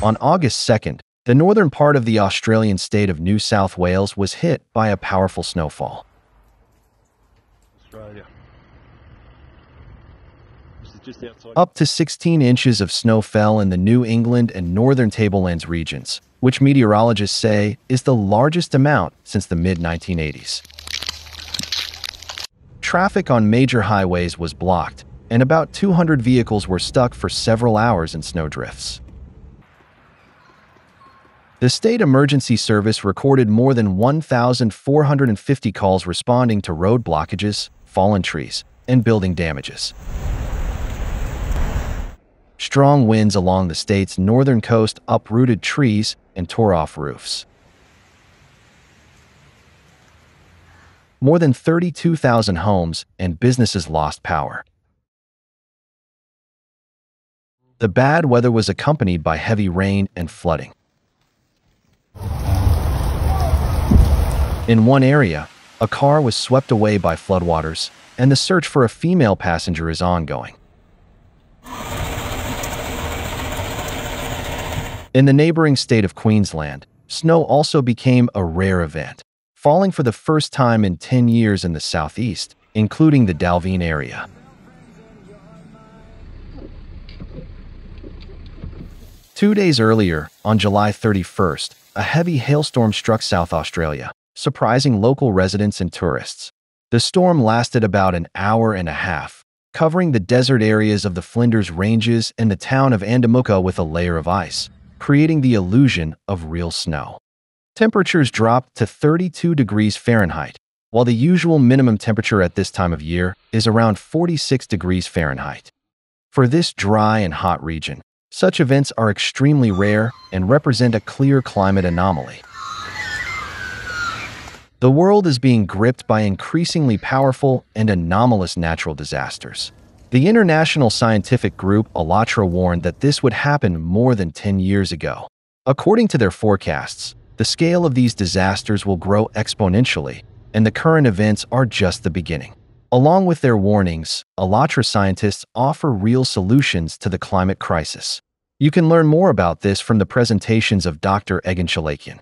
On August 2nd, the northern part of the Australian state of New South Wales was hit by a powerful snowfall. Australia. This is just outside. Up to 16 inches of snow fell in the New England and Northern Tablelands regions, which meteorologists say is the largest amount since the mid-1980s. Traffic on major highways was blocked, and about 200 vehicles were stuck for several hours in snowdrifts. The State Emergency Service recorded more than 1,450 calls responding to road blockages, fallen trees, and building damages. Strong winds along the state's northern coast uprooted trees and tore off roofs. More than 32,000 homes and businesses lost power. The bad weather was accompanied by heavy rain and flooding. In one area, a car was swept away by floodwaters, and the search for a female passenger is ongoing. In the neighboring state of Queensland, snow also became a rare event, falling for the first time in 10 years in the southeast, including the Dalveen area. Two days earlier, on July 31st, a heavy hailstorm struck South Australia, surprising local residents and tourists. The storm lasted about an hour and a half, covering the desert areas of the Flinders Ranges and the town of Andamuka with a layer of ice, creating the illusion of real snow. Temperatures dropped to 32 degrees Fahrenheit, while the usual minimum temperature at this time of year is around 46 degrees Fahrenheit. For this dry and hot region, such events are extremely rare and represent a clear climate anomaly. The world is being gripped by increasingly powerful and anomalous natural disasters. The international scientific group ALLATRA warned that this would happen more than 10 years ago. According to their forecasts, the scale of these disasters will grow exponentially, and the current events are just the beginning. Along with their warnings, ALLATRA scientists offer real solutions to the climate crisis. You can learn more about this from the presentations of Dr. Egan Chalakian.